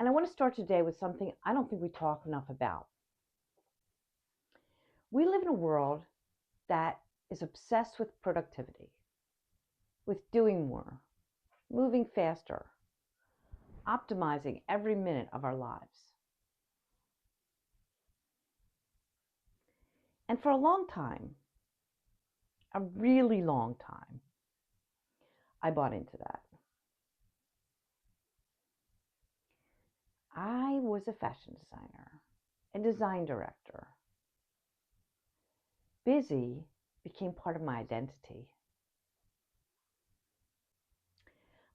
And I want to start today with something I don't think we talk enough about. We live in a world that is obsessed with productivity, with doing more, moving faster, optimizing every minute of our lives. And for a long time, a really long time, I bought into that. I was a fashion designer, a design director. Busy became part of my identity.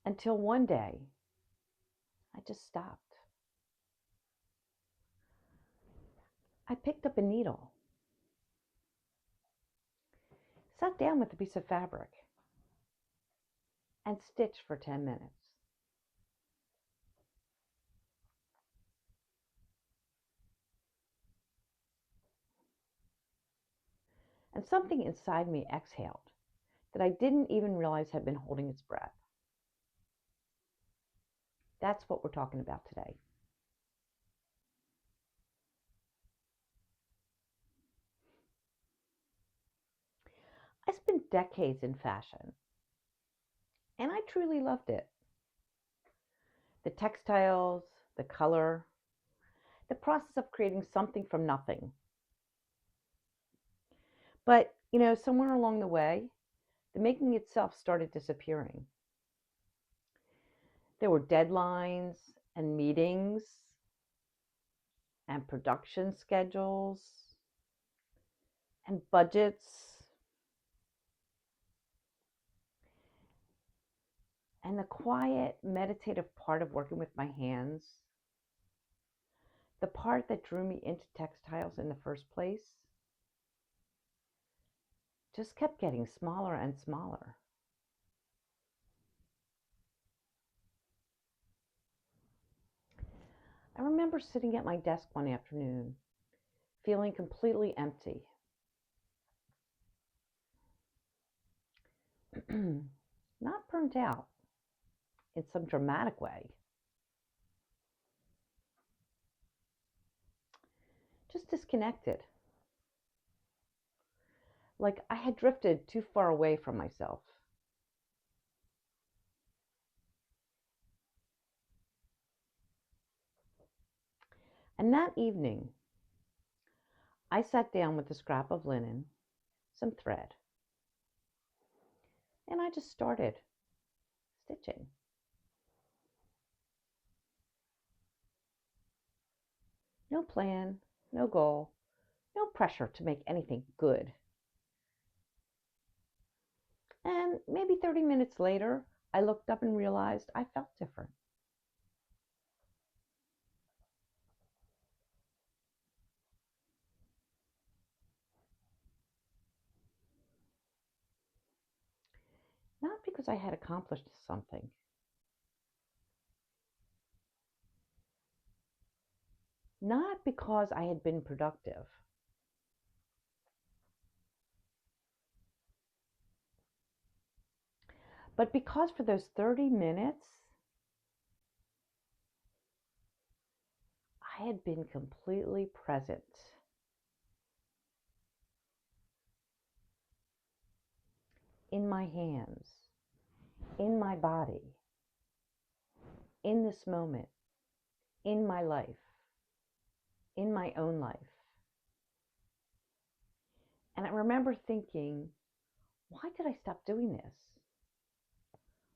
Until one day, I just stopped. I picked up a needle, sat down with a piece of fabric, and stitched for 10 minutes. And something inside me exhaled that I didn't even realize had been holding its breath. That's what we're talking about today. I spent decades in fashion, and I truly loved it. The textiles, the color, the process of creating something from nothing. But, somewhere along the way, the making itself started disappearing. There were deadlines and meetings and production schedules and budgets. And the quiet, meditative part of working with my hands, the part that drew me into textiles in the first place, just kept getting smaller and smaller. I remember sitting at my desk one afternoon, feeling completely empty. Not burnt out in some dramatic way, just disconnected. Like I had drifted too far away from myself. And that evening, I sat down with a scrap of linen, some thread, and I just started stitching. No plan, no goal, no pressure to make anything good. And maybe 30 minutes later, I looked up and realized I felt different. Not because I had accomplished something, not because I had been productive, but because for those 30 minutes, I had been completely present in my hands, in my body, in this moment, in my life, in my own life. And I remember thinking, why did I stop doing this?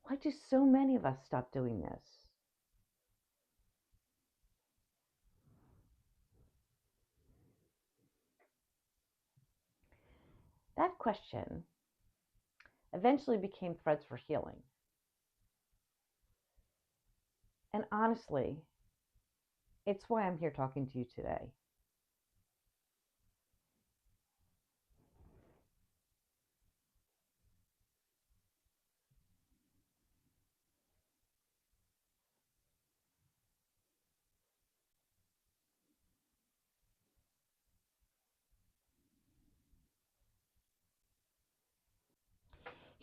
Why do so many of us stop doing this? That question eventually became Threads for Healing. And honestly, it's why I'm here talking to you today.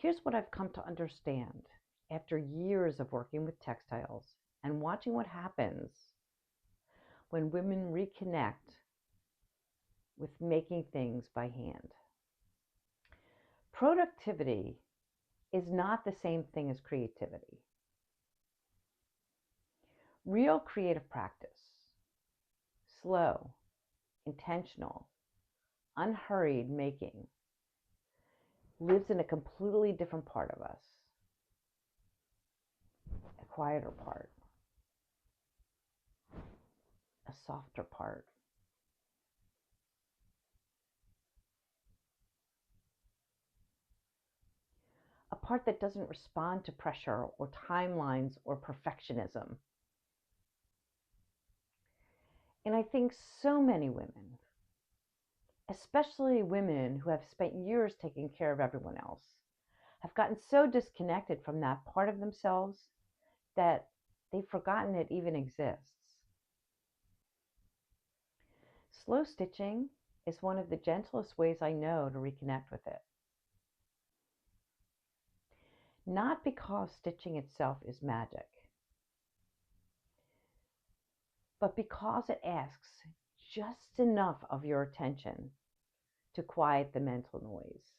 Here's what I've come to understand after years of working with textiles and watching what happens when women reconnect with making things by hand. Productivity is not the same thing as creativity. Real creative practice, slow, intentional, unhurried making, lives in a completely different part of us, a quieter part, a softer part. A part that doesn't respond to pressure or timelines or perfectionism. And I think so many women, especially women who have spent years taking care of everyone else, have gotten so disconnected from that part of themselves that they've forgotten it even exists. Slow stitching is one of the gentlest ways I know to reconnect with it. Not because stitching itself is magic, but because it asks just enough of your attention to quiet the mental noise.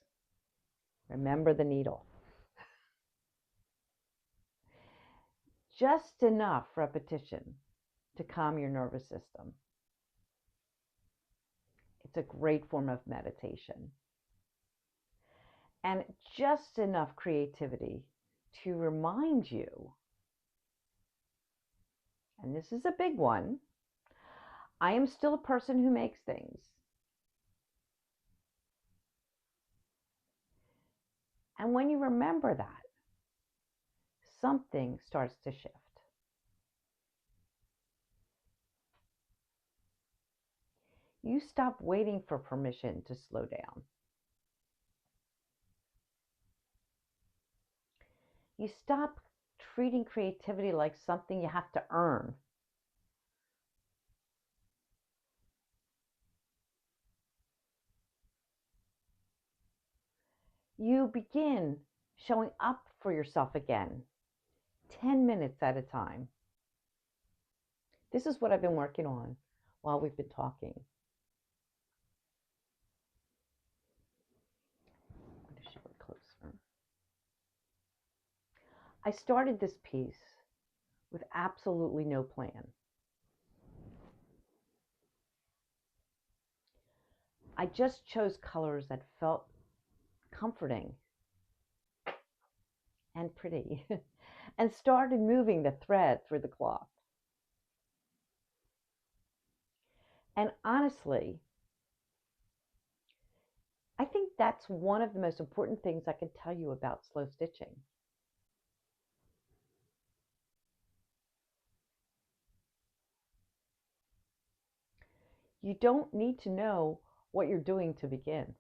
Remember the needle. Just enough repetition to calm your nervous system. It's a great form of meditation. And just enough creativity to remind you, and this is a big one, I am still a person who makes things. And when you remember that, something starts to shift. You stop waiting for permission to slow down. You stop treating creativity like something you have to earn. You begin showing up for yourself again, 10 minutes at a time. This is what I've been working on while we've been talking. I'm going to show it closer. I started this piece with absolutely no plan. I just chose colors that felt comforting and pretty and started moving the thread through the cloth. And honestly, I think that's one of the most important things I can tell you about slow stitching. You don't need to know what you're doing to begin.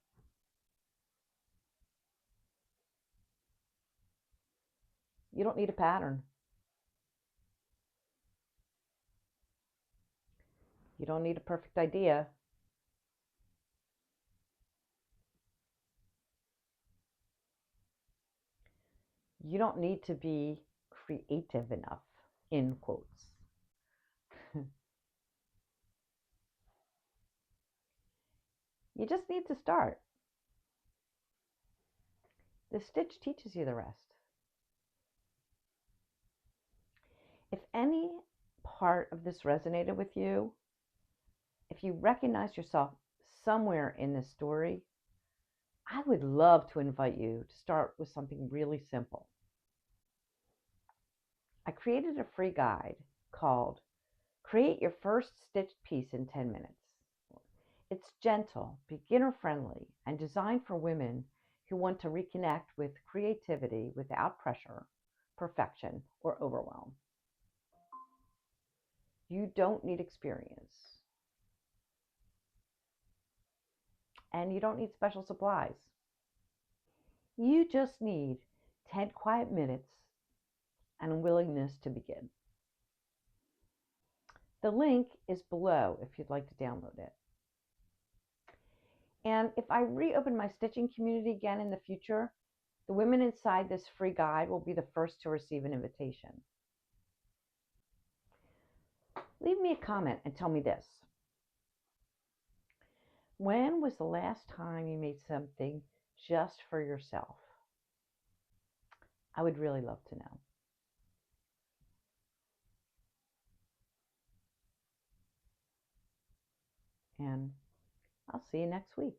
You don't need a pattern. You don't need a perfect idea. You don't need to be creative enough, in quotes. You just need to start. The stitch teaches you the rest. If any part of this resonated with you, if you recognize yourself somewhere in this story, I would love to invite you to start with something really simple. I created a free guide called Create Your First Stitched Piece in 10 Minutes. It's gentle, beginner-friendly, and designed for women who want to reconnect with creativity without pressure, perfection, or overwhelm. You don't need experience. And you don't need special supplies. You just need 10 quiet minutes and a willingness to begin. The link is below if you'd like to download it. And if I reopen my stitching community again in the future, the women inside this free guide will be the first to receive an invitation. Leave me a comment and tell me this. When was the last time you made something just for yourself? I would really love to know. And I'll see you next week.